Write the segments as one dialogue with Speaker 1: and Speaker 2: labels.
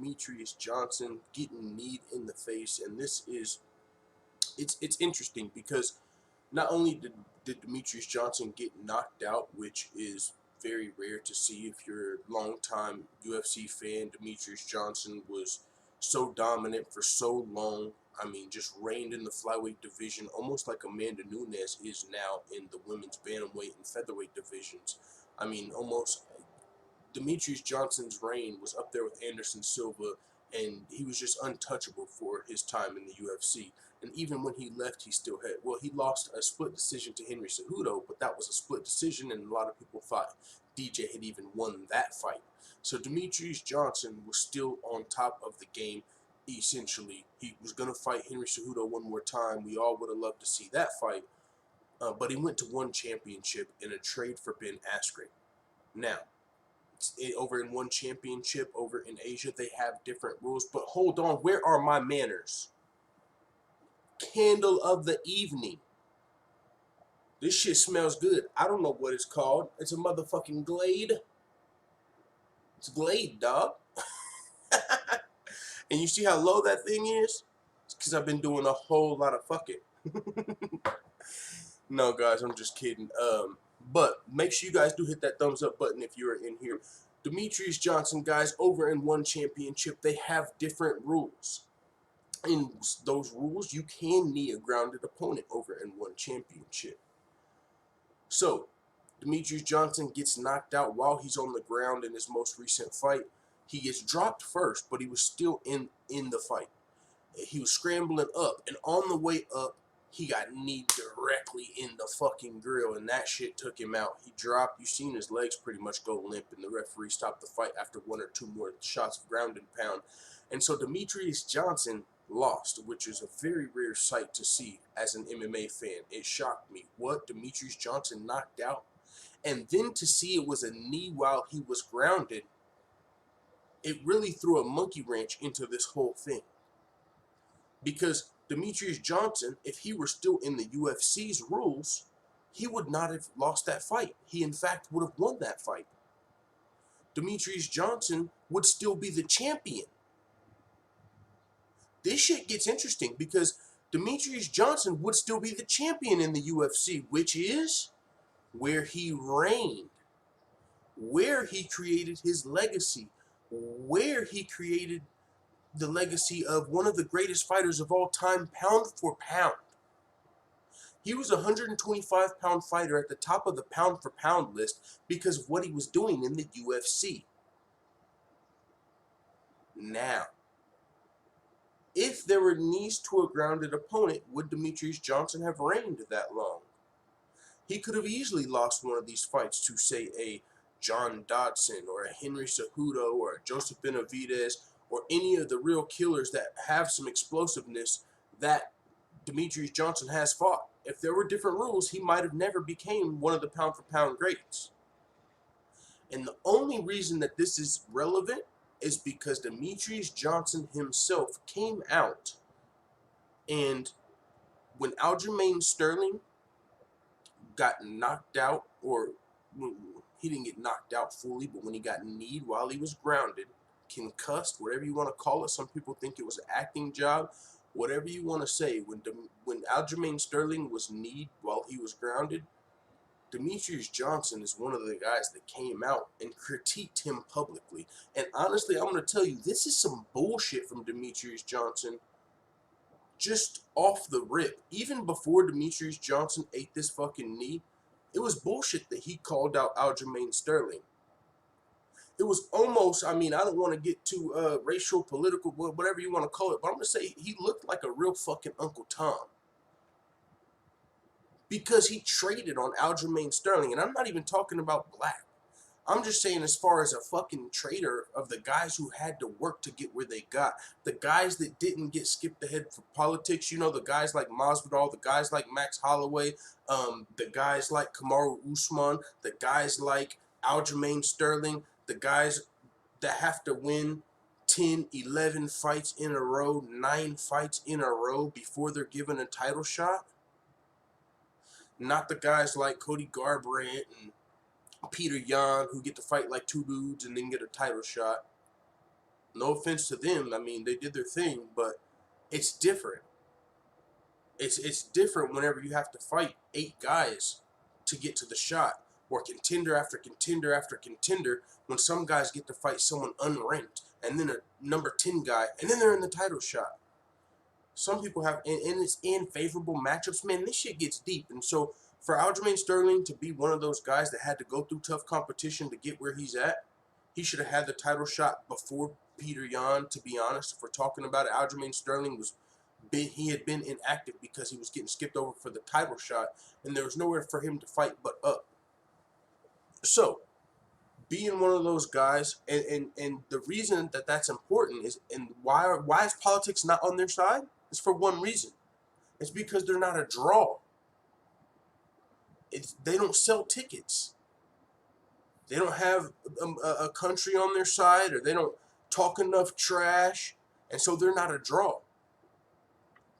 Speaker 1: Demetrious Johnson getting kneed in the face, and this is it's interesting because not only did Demetrious Johnson get knocked out, which is very rare to see if you're a longtime UFC fan. Demetrious Johnson was so dominant for so long. I mean, just reigned in the flyweight division, almost like Amanda Nunes is now in the women's bantamweight and featherweight divisions. I mean, almost Demetrious Johnson's reign was up there with Anderson Silva, and he was just untouchable for his time in the UFC. And even when he left, he still had, well, he lost a split decision to Henry Cejudo, but that was a split decision, and a lot of people thought DJ had even won that fight. So Demetrious Johnson was still on top of the game, essentially. He was going to fight Henry Cejudo one more time. We all would have loved to see that fight, but he went to one championship in a trade for Ben Askren. Now, over in one championship, over in Asia, they have different rules. But hold on, where are my manners? Candle of the evening. This shit smells good. I don't know what it's called. It's a motherfucking Glade. It's Glade, dog. And you see how low that thing is? It's because I've been doing a whole lot of fucking. No, guys, I'm just kidding. But make sure you guys do hit that thumbs up button if you're in here. Demetrious Johnson, guys, over in one championship, they have different rules. In those rules, you can knee a grounded opponent over in one championship. So, Demetrious Johnson gets knocked out while he's on the ground in his most recent fight. He gets dropped first, but he was still in the fight. He was scrambling up, and on the way up, he got kneed directly in the fucking grill, and that shit took him out. He dropped. You seen his legs pretty much go limp, and the referee stopped the fight after one or two more shots of ground and pound. And so Demetrious Johnson lost, which is a very rare sight to see as an MMA fan. It shocked me. What? Demetrious Johnson knocked out? And then to see it was a knee while he was grounded, it really threw a monkey wrench into this whole thing. Because Demetrious Johnson, if he were still in the UFC's rules, he would not have lost that fight. He, in fact, would have won that fight. Demetrious Johnson would still be the champion. This shit gets interesting because Demetrious Johnson would still be the champion in the UFC, which is where he reigned, where he created his legacy, where he created the legacy of one of the greatest fighters of all time, pound for pound. He was a 125-pound fighter at the top of the pound for pound list because of what he was doing in the UFC. Now, if there were knees to a grounded opponent, would Demetrious Johnson have reigned that long? He could have easily lost one of these fights to, say, a John Dodson or a Henry Cejudo or a Joseph Benavidez or any of the real killers that have some explosiveness that Demetrious Johnson has fought. If there were different rules, he might have never became one of the pound-for-pound greats. And the only reason that this is relevant is because Demetrious Johnson himself came out, and when Aljamain Sterling got knocked out, or he didn't get knocked out fully, but when he got kneed while he was grounded, concussed, whatever you want to call it. Some people think it was an acting job. Whatever you want to say, when Aljamain Sterling was kneed while he was grounded, Demetrious Johnson is one of the guys that came out and critiqued him publicly. And honestly, I'm going to tell you, this is some bullshit from Demetrious Johnson just off the rip. Even before Demetrious Johnson ate this fucking knee, it was bullshit that he called out Aljamain Sterling. It was almost, I mean, I don't want to get too racial, political, whatever you want to call it, but I'm going to say he looked like a real fucking Uncle Tom. Because he traded on Aljamain Sterling, and I'm not even talking about black. I'm just saying as far as a fucking trader of the guys who had to work to get where they got. The guys that didn't get skipped ahead for politics, you know, the guys like Masvidal, the guys like Max Holloway, the guys like Kamaru Usman, the guys like Aljamain Sterling, the guys that have to win 10, 11 fights in a row, 9 fights in a row before they're given a title shot. Not the guys like Cody Garbrandt and Peter Yan who get to fight like 2 dudes and then get a title shot. No offense to them. I mean, they did their thing, but it's different. It's different whenever you have to fight 8 guys to get to the shot, or contender after contender after contender, when some guys get to fight someone unranked, and then a number 10 guy, and then they're in the title shot. Some people have, and it's in favorable matchups. Man, this shit gets deep. And so for Aljamain Sterling to be one of those guys that had to go through tough competition to get where he's at, he should have had the title shot before Peter Yan, to be honest. If we're talking about it, Aljamain Sterling he had been inactive because he was getting skipped over for the title shot, and there was nowhere for him to fight but up. So, being one of those guys, and the reason that that's important is, and why is politics not on their side? It's for one reason. It's because they're not a draw. They don't sell tickets. They don't have a country on their side, or they don't talk enough trash, and so they're not a draw.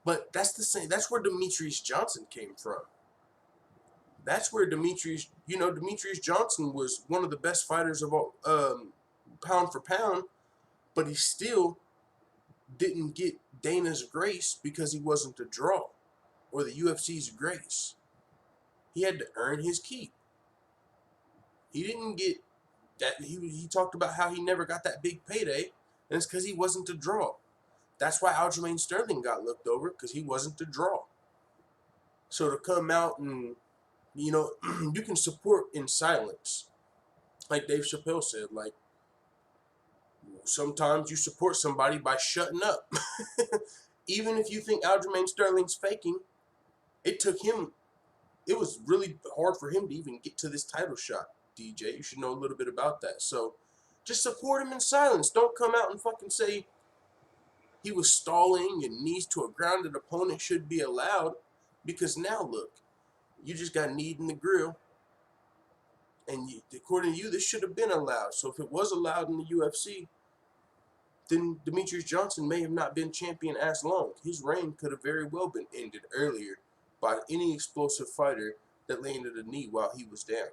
Speaker 1: But that's the same. That's where Demetrious Johnson came from. That's where Demetrious Johnson was one of the best fighters of all, pound for pound, but he still didn't get Dana's grace because he wasn't a draw, or the UFC's grace. He had to earn his keep. He didn't get that. He talked about how he never got that big payday, and it's because he wasn't a draw. That's why Aljamain Sterling got looked over, because he wasn't a draw. So to come out and, you can support in silence. Like Dave Chappelle said, like, sometimes you support somebody by shutting up. Even if you think Aljamain Sterling's faking, it was really hard for him to even get to this title shot, DJ. You should know a little bit about that. So just support him in silence. Don't come out and fucking say he was stalling and knees to a grounded opponent should be allowed, because now look, you just got kneed in the grill, and according to you, this should have been allowed. So if it was allowed in the UFC, then Demetrious Johnson may have not been champion as long. His reign could have very well been ended earlier by any explosive fighter that landed a knee while he was down.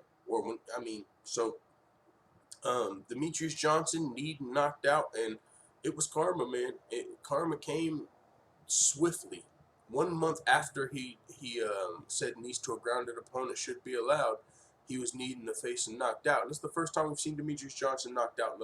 Speaker 1: Demetrious Johnson kneed and knocked out, and it was karma, man. Karma came swiftly. 1 month after he said knees to a grounded opponent should be allowed, he was kneed in the face and knocked out. And this is the first time we've seen Demetrious Johnson knocked out.